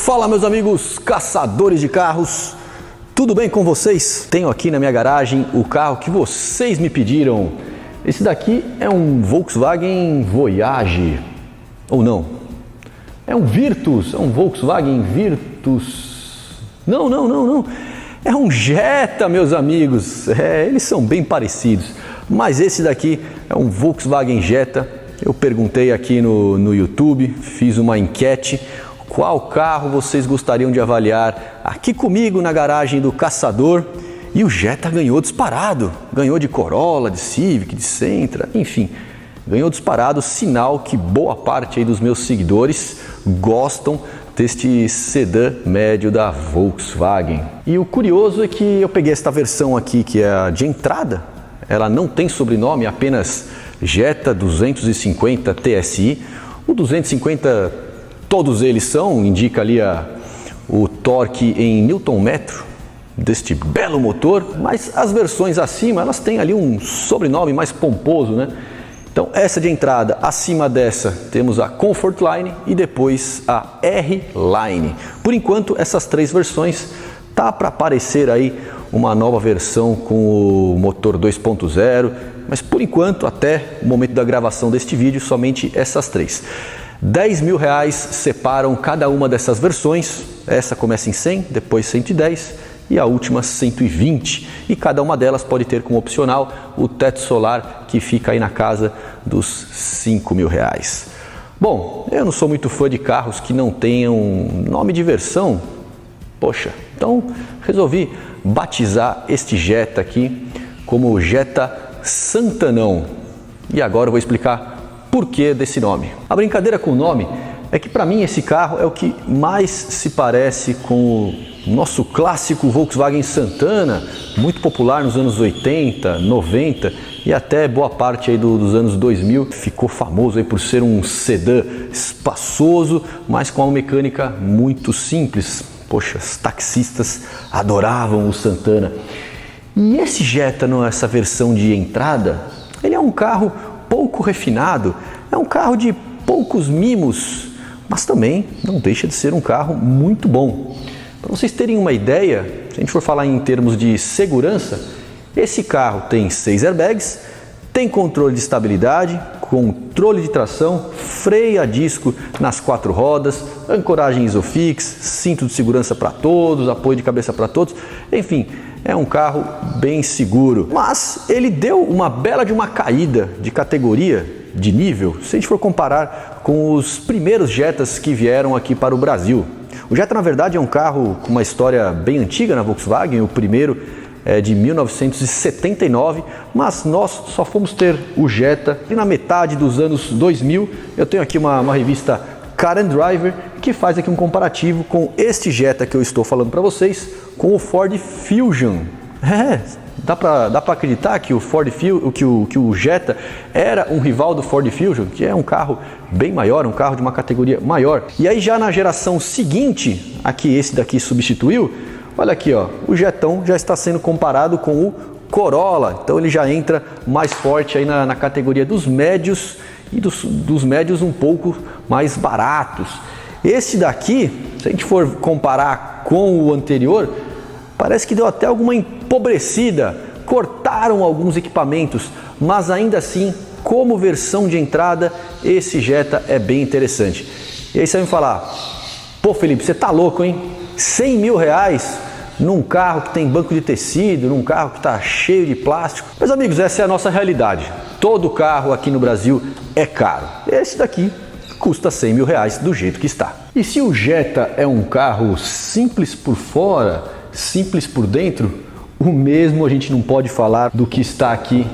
Fala, meus amigos caçadores de carros, tudo bem com vocês? Tenho aqui na minha garagem o carro que vocês me pediram. Esse daqui é um Volkswagen Voyage, ou não? É um Virtus, é um Volkswagen Virtus. Não. É um Jetta, meus amigos. Eles são bem parecidos. Mas esse daqui é um Volkswagen Jetta. Eu perguntei aqui no YouTube, fiz uma enquete. Qual carro vocês gostariam de avaliar aqui comigo na garagem do Caçador? E o Jetta ganhou disparado. Ganhou de Corolla, de Civic, de Sentra, enfim. Ganhou disparado, sinal que boa parte aí dos meus seguidores gostam deste sedã médio da Volkswagen. E o curioso é que eu peguei esta versão aqui, que é a de entrada. Ela não tem sobrenome, apenas Jetta 250 TSI. O 250, todos eles são, indica ali o torque em Newton-metro deste belo motor, mas as versões acima, elas têm ali um sobrenome mais pomposo, né? Então essa de entrada, acima dessa temos a Comfort Line e depois a R-Line. Por enquanto essas três versões tá para aparecer aí uma nova versão com o motor 2.0, mas por enquanto até o momento da gravação deste vídeo somente essas três. R$10 mil separam cada uma dessas versões. Essa começa em 100, depois 110 e a última 120, e cada uma delas pode ter como opcional o teto solar, que fica aí na casa dos R$5 mil. Bom, eu não sou muito fã de carros que não tenham nome de versão, poxa, então resolvi batizar este Jetta aqui como Jetta Santanão, e agora eu vou explicar por que desse nome. A brincadeira com o nome é que para mim esse carro é o que mais se parece com o nosso clássico Volkswagen Santana, muito popular nos anos 80, 90 e até boa parte aí dos anos 2000. Ficou famoso aí por ser um sedã espaçoso, mas com uma mecânica muito simples. Poxa, os taxistas adoravam o Santana. E esse Jetta, nessa versão de entrada, ele é um carro pouco refinado, é um carro de poucos mimos, mas também não deixa de ser um carro muito bom. Para vocês terem uma ideia, se a gente for falar em termos de segurança, esse carro tem 6 airbags, tem controle de estabilidade, controle de tração, freio a disco nas 4 rodas, ancoragem Isofix, cinto de segurança para todos, apoio de cabeça para todos, enfim, é um carro bem seguro. Mas ele deu uma bela de uma caída de categoria, de nível, se a gente for comparar com os primeiros Jettas que vieram aqui para o Brasil. O Jetta, na verdade, é um carro com uma história bem antiga na Volkswagen. O primeiro é de 1979, mas nós só fomos ter o Jetta na metade dos anos 2000. Eu tenho aqui uma revista Car and Driver que faz aqui um comparativo com este Jetta que eu estou falando para vocês com o Ford Fusion. Dá para acreditar que o Jetta era um rival do Ford Fusion, que é um carro bem maior, um carro de uma categoria maior. E aí já na geração seguinte, aqui esse daqui substituiu, olha aqui, ó, o Jettão já está sendo comparado com o Corolla, então ele já entra mais forte aí na categoria dos médios e dos médios um pouco mais baratos. Esse daqui, se a gente for comparar com o anterior, parece que deu até alguma empobrecida, cortaram alguns equipamentos, mas ainda assim, como versão de entrada, esse Jetta é bem interessante. E aí você vai me falar, pô Felipe, você tá louco, hein? R$100 mil num carro que tem banco de tecido, num carro que está cheio de plástico. Meus amigos, essa é a nossa realidade. Todo carro aqui no Brasil é caro. Esse daqui custa R$100 mil do jeito que está. E se o Jetta é um carro simples por fora, simples por dentro, o mesmo a gente não pode falar do que está aqui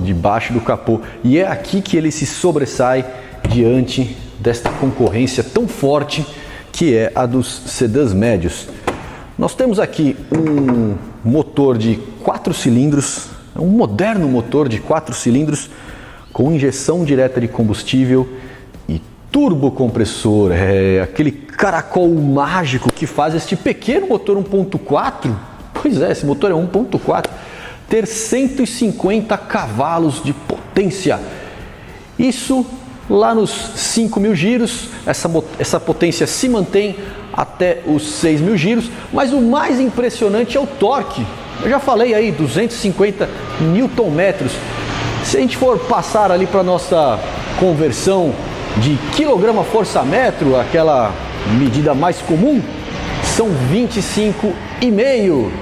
debaixo do capô. E é aqui que ele se sobressai diante desta concorrência tão forte que é a dos sedãs médios. Nós temos aqui um motor de 4 cilindros, um moderno motor de 4 cilindros com injeção direta de combustível e turbocompressor, aquele caracol mágico que faz este pequeno motor 1.4, pois é, esse motor é 1.4, ter 150 cavalos de potência. Isso lá nos 5.000 giros, essa potência se mantém até os 6.000 giros, mas o mais impressionante é o torque. Eu já falei aí, 250 Nm. Se a gente for passar ali para a nossa conversão de quilograma-força-metro, aquela medida mais comum, são 25,5.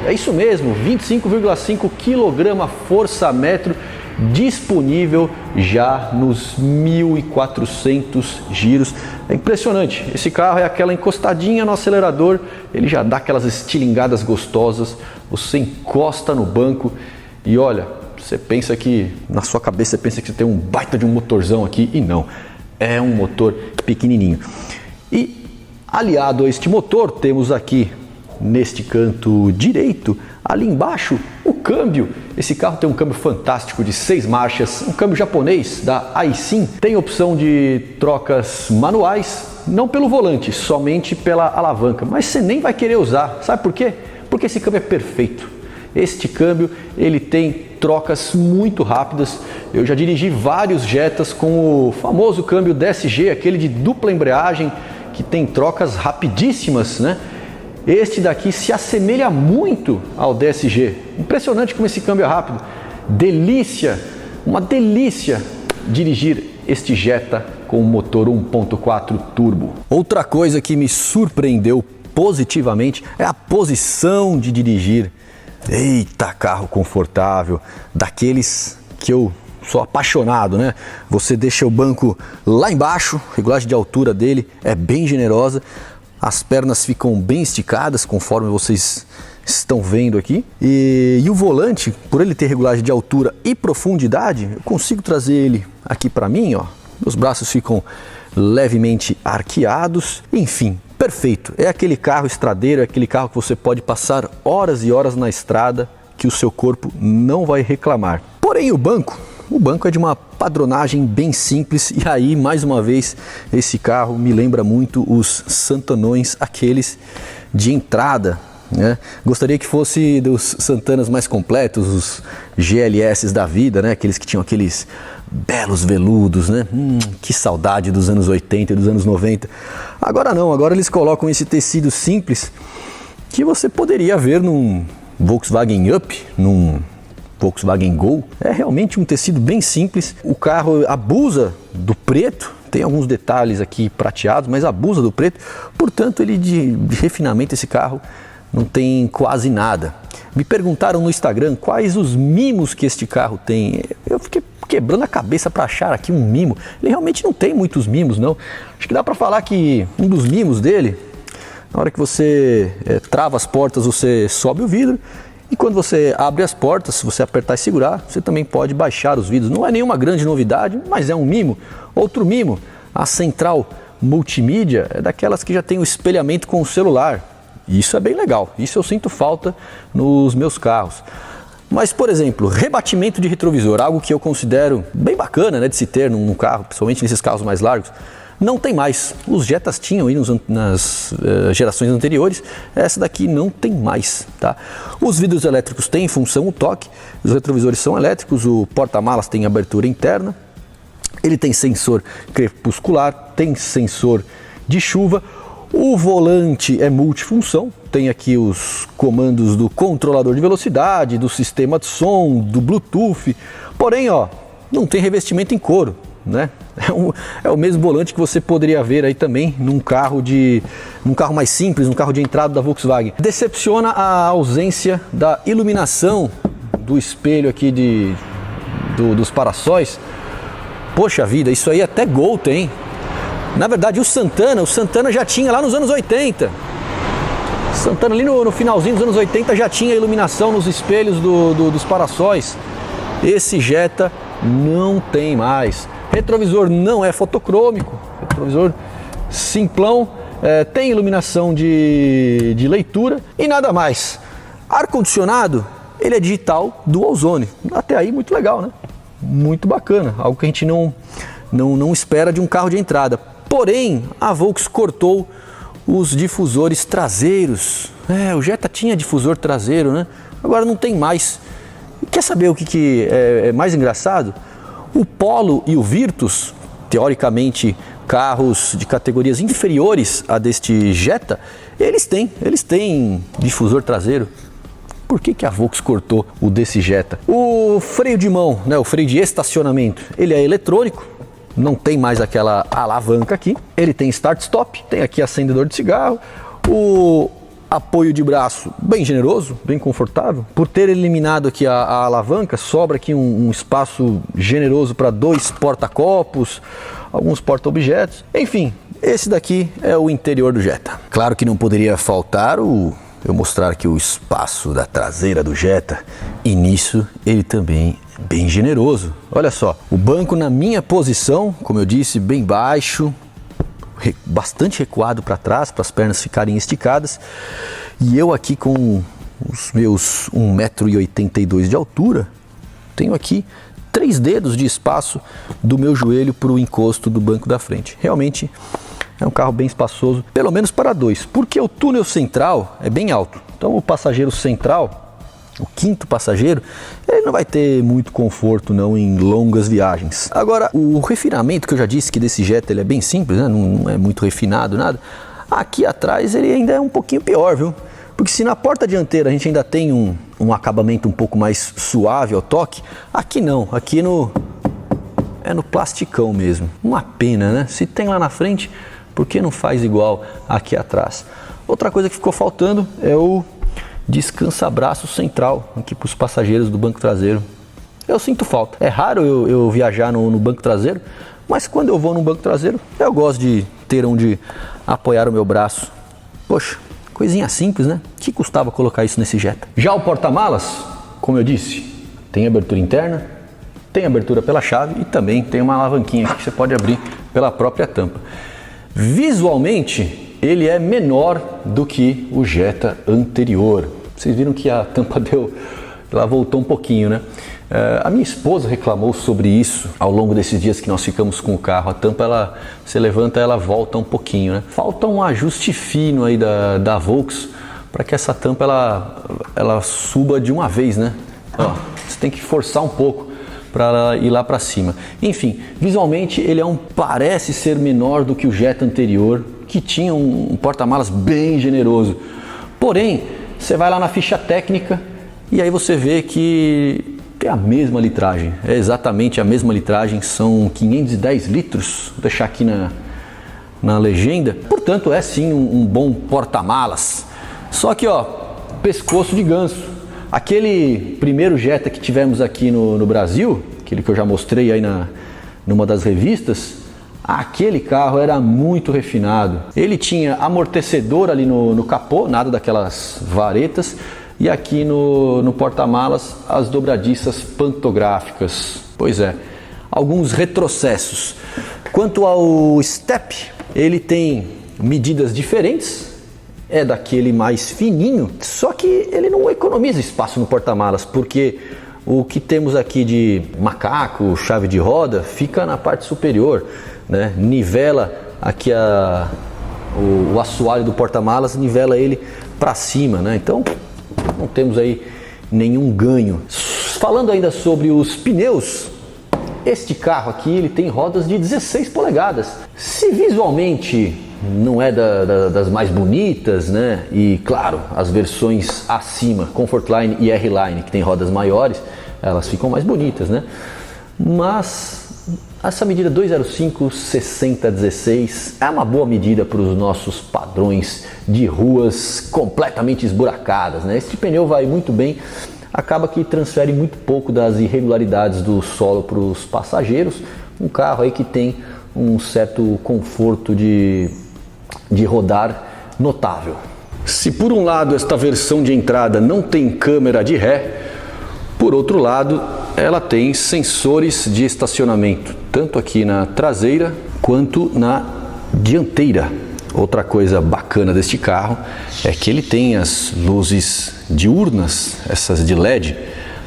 É isso mesmo, 25,5 kg/força-metro disponível já nos 1.400 giros. É impressionante, esse carro é aquela encostadinha no acelerador, ele já dá aquelas estilingadas gostosas, você encosta no banco e olha, você pensa que, na sua cabeça você pensa que você tem um baita de um motorzão aqui, e não, é um motor pequenininho. E aliado a este motor, temos aqui neste canto direito, ali embaixo, o câmbio. Esse carro tem um câmbio fantástico de 6 marchas, um câmbio japonês da Aisin. Tem opção de trocas manuais, não pelo volante, somente pela alavanca. Mas você nem vai querer usar, sabe por quê? Porque esse câmbio é perfeito. Este câmbio, ele tem trocas muito rápidas. Eu já dirigi vários Jettas com o famoso câmbio DSG, aquele de dupla embreagem, que tem trocas rapidíssimas, né? Este daqui se assemelha muito ao DSG. Impressionante como esse câmbio é rápido. Delícia, uma delícia dirigir este Jetta com o motor 1.4 turbo. Outra coisa que me surpreendeu positivamente é a posição de dirigir. Eita, carro confortável, daqueles que eu sou apaixonado, né? Você deixa o banco lá embaixo, a regulagem de altura dele é bem generosa. As pernas ficam bem esticadas, conforme vocês estão vendo aqui. E o volante, por ele ter regulagem de altura e profundidade, eu consigo trazer ele aqui para mim, ó. Meus braços ficam levemente arqueados. Enfim, perfeito. É aquele carro estradeiro, é aquele carro que você pode passar horas e horas na estrada, que o seu corpo não vai reclamar. Porém, o banco é de uma padronagem bem simples, e aí, mais uma vez, esse carro me lembra muito os Santanões, aqueles de entrada, né? Gostaria que fosse dos Santanas mais completos, os GLS da vida, né? Aqueles que tinham aqueles belos veludos, né? Que saudade dos anos 80 e dos anos 90. Agora não, agora eles colocam esse tecido simples que você poderia ver num Volkswagen Up, num Volkswagen Gol. É realmente um tecido bem simples. O carro abusa do preto, tem alguns detalhes aqui prateados, mas abusa do preto. Portanto, ele de refinamento, esse carro não tem quase nada. Me perguntaram no Instagram quais os mimos que este carro tem. Eu fiquei quebrando a cabeça para achar aqui um mimo. Ele realmente não tem muitos mimos, não. Acho que dá para falar que um dos mimos dele, na hora que você trava as portas, você sobe o vidro. E quando você abre as portas, se você apertar e segurar, você também pode baixar os vidros. Não é nenhuma grande novidade, mas é um mimo. Outro mimo, a central multimídia, é daquelas que já tem o espelhamento com o celular. E isso é bem legal, isso eu sinto falta nos meus carros. Mas, por exemplo, rebatimento de retrovisor, algo que eu considero bem bacana, né, de se ter num carro, principalmente nesses carros mais largos. Não tem mais. Os Jettas tinham aí nas gerações anteriores, essa daqui não tem mais, tá? Os vidros elétricos têm função o toque, os retrovisores são elétricos, o porta-malas tem abertura interna, ele tem sensor crepuscular, tem sensor de chuva, o volante é multifunção, tem aqui os comandos do controlador de velocidade, do sistema de som, do Bluetooth, porém, ó, não tem revestimento em couro, né? É o mesmo volante que você poderia ver aí também num carro mais simples, num carro de entrada da Volkswagen. Decepciona a ausência da iluminação do espelho aqui dos para-sóis. Poxa vida, isso aí até Gol tem. Na verdade, o Santana já tinha lá nos anos 80. Santana ali no finalzinho dos anos 80 já tinha iluminação nos espelhos dos para-sóis. Esse Jetta não tem mais. Retrovisor não é fotocrômico, retrovisor simplão, tem iluminação de leitura e nada mais. Ar-condicionado, ele é digital dual zone, até aí muito legal, né? Muito bacana, algo que a gente não espera de um carro de entrada. Porém, a Volks cortou os difusores traseiros. O Jetta tinha difusor traseiro, né? Agora não tem mais. Quer saber o que é mais engraçado? O Polo e o Virtus teoricamente carros de categorias inferiores a deste Jetta, eles têm difusor traseiro. Por que a Volks cortou o desse Jetta? O freio de mão, né, o freio de estacionamento, ele é eletrônico, não tem mais aquela alavanca aqui. Ele tem start-stop, tem aqui acendedor de cigarro, o apoio de braço bem generoso, bem confortável. Por ter eliminado aqui a alavanca, sobra aqui um espaço generoso para 2 porta-copos, alguns porta-objetos. Enfim, esse daqui é o interior do Jetta. Claro que não poderia faltar eu mostrar aqui o espaço da traseira do Jetta, e nisso ele também é bem generoso. Olha só, o banco na minha posição, como eu disse, bem baixo, bastante recuado para trás, para as pernas ficarem esticadas, e eu aqui com os meus 1,82 m de altura, tenho aqui 3 dedos de espaço do meu joelho para o encosto do banco da frente. Realmente é um carro bem espaçoso, pelo menos para 2, porque o túnel central é bem alto. Então o passageiro central, o 5º passageiro, ele não vai ter muito conforto não em longas viagens. Agora, o refinamento que eu já disse que desse Jetta ele é bem simples, né? Não é muito refinado, nada. Aqui atrás ele ainda é um pouquinho pior, viu? Porque se na porta dianteira a gente ainda tem um acabamento um pouco mais suave ao toque, aqui não, aqui é no plasticão mesmo. Uma pena, né? Se tem lá na frente, por que não faz igual aqui atrás? Outra coisa que ficou faltando é o descansa-braço central aqui para os passageiros do banco traseiro. Eu sinto falta. É raro eu viajar no banco traseiro, mas quando eu vou no banco traseiro, eu gosto de ter onde apoiar o meu braço. Poxa, coisinha simples, né? Que custava colocar isso nesse Jetta? Já o porta-malas, como eu disse, tem abertura interna, tem abertura pela chave e também tem uma alavanquinha que você pode abrir pela própria tampa. Visualmente, ele é menor do que o Jetta anterior. Vocês viram que a tampa ela voltou um pouquinho, né? A minha esposa reclamou sobre isso ao longo desses dias que nós ficamos com o carro. A tampa, você levanta, ela volta um pouquinho, né? Falta um ajuste fino aí da Volks para que essa tampa ela suba de uma vez, né? Ó, você tem que forçar um pouco para ela ir lá para cima. Enfim, visualmente ele parece ser menor do que o Jetta anterior, que tinha um porta-malas bem generoso. Porém, você vai lá na ficha técnica e aí você vê que tem a mesma litragem. É exatamente a mesma litragem, são 510 litros. Vou deixar aqui na legenda. Portanto, é sim um bom porta-malas. Só que, ó, pescoço de ganso. Aquele primeiro Jetta que tivemos aqui no Brasil, aquele que eu já mostrei aí numa das revistas, aquele carro era muito refinado. Ele tinha amortecedor ali no capô, nada daquelas varetas, e aqui no porta-malas as dobradiças pantográficas. Pois é, alguns retrocessos. Quanto ao step, ele tem medidas diferentes. É daquele mais fininho, só que ele não economiza espaço no porta-malas, porque o que temos aqui de macaco, chave de roda, fica na parte superior, né? Nivela aqui o assoalho do porta-malas, nivela ele para cima, né? Então não temos aí nenhum ganho. Falando ainda sobre os pneus, este carro aqui ele tem rodas de 16 polegadas. Se visualmente não é das mais bonitas, né? E claro, as versões acima, Comfortline e R-Line, que tem rodas maiores, elas ficam mais bonitas, né? Mas essa medida 205/60/16 é uma boa medida para os nossos padrões de ruas completamente esburacadas, né? Este pneu vai muito bem, acaba que transfere muito pouco das irregularidades do solo para os passageiros. Um carro aí que tem um certo conforto de rodar notável. Se por um lado esta versão de entrada não tem câmera de ré, por outro lado ela tem sensores de estacionamento, tanto aqui na traseira quanto na dianteira. Outra coisa bacana deste carro é que ele tem as luzes diurnas, essas de LED.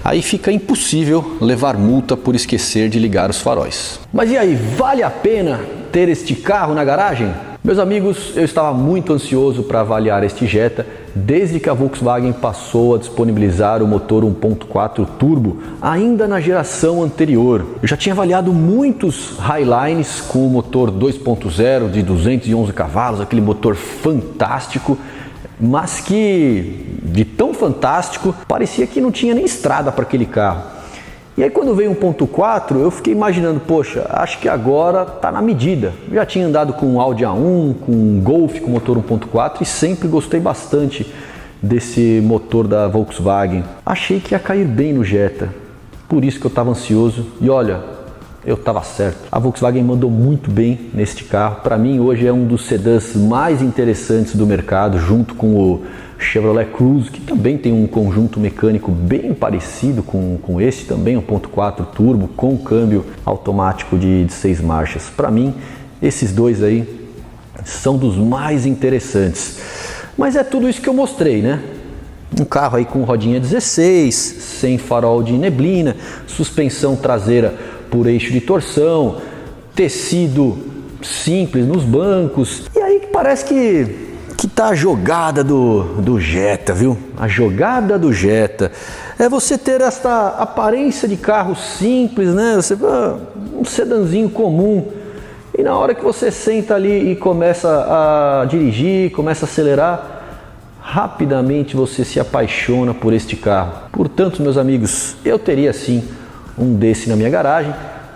Aí fica impossível levar multa por esquecer de ligar os faróis. Mas e aí, vale a pena ter este carro na garagem? Meus amigos, eu estava muito ansioso para avaliar este Jetta desde que a Volkswagen passou a disponibilizar o motor 1.4 turbo, ainda na geração anterior. Eu já tinha avaliado muitos Highlines com o motor 2.0 de 211 cavalos, aquele motor fantástico, mas que de tão fantástico parecia que não tinha nem estrada para aquele carro. E aí quando veio 1.4 eu fiquei imaginando, poxa, acho que agora está na medida. Eu já tinha andado com um Audi A1, com um Golf com motor 1.4 e sempre gostei bastante desse motor da Volkswagen. Achei que ia cair bem no Jetta, por isso que eu estava ansioso e olha, eu estava certo. A Volkswagen mandou muito bem neste carro. Para mim hoje é um dos sedãs mais interessantes do mercado, junto com o Chevrolet Cruze, que também tem um conjunto mecânico bem parecido com esse, também 1.4 turbo, com câmbio automático de 6 marchas. Para mim, esses dois aí são dos mais interessantes. Mas é tudo isso que eu mostrei, né? Um carro aí com rodinha 16, sem farol de neblina, suspensão traseira por eixo de torção, tecido simples nos bancos. E aí parece que tá a jogada do Jetta, viu? A jogada do Jetta é você ter esta aparência de carro simples, né? Você um sedanzinho comum, e na hora que você senta ali e começa a dirigir, começa a acelerar, rapidamente você se apaixona por este carro. Portanto, meus amigos, eu teria sim um desse na minha garagem,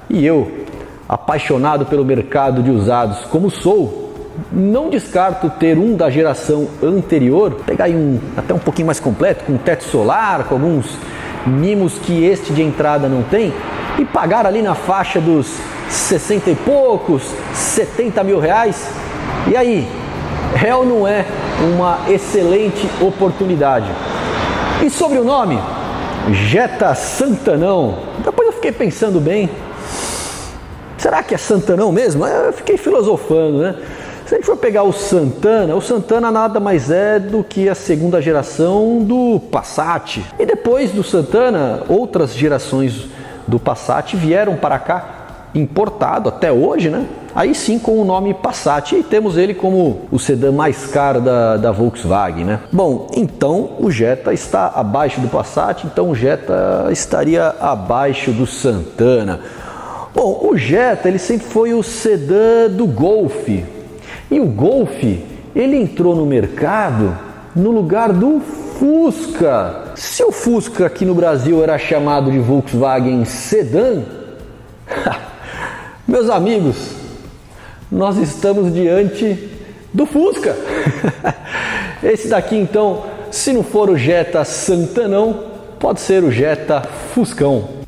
e eu, apaixonado pelo mercado de usados como sou, não descarto ter um da geração anterior, pegar aí até um pouquinho mais completo, com teto solar, com alguns mimos que este de entrada não tem, e pagar ali na faixa dos 60 e poucos, 70 mil reais. E aí, é ou não é uma excelente oportunidade? E sobre o nome? Jetta Santanão. Depois eu fiquei pensando bem, será que é Santanão mesmo? Eu fiquei filosofando, né? Se a gente for pegar o Santana nada mais é do que a segunda geração do Passat. E depois do Santana, outras gerações do Passat vieram para cá, importado até hoje, né? Aí sim com o nome Passat. E temos ele como o sedã mais caro da Volkswagen, né? Bom, então o Jetta está abaixo do Passat, então o Jetta estaria abaixo do Santana. Bom, o Jetta ele sempre foi o sedã do Golf. E o Golf, ele entrou no mercado no lugar do Fusca. Se o Fusca aqui no Brasil era chamado de Volkswagen Sedan, meus amigos, nós estamos diante do Fusca. Esse daqui então, se não for o Jetta Santanão, pode ser o Jetta Fuscão.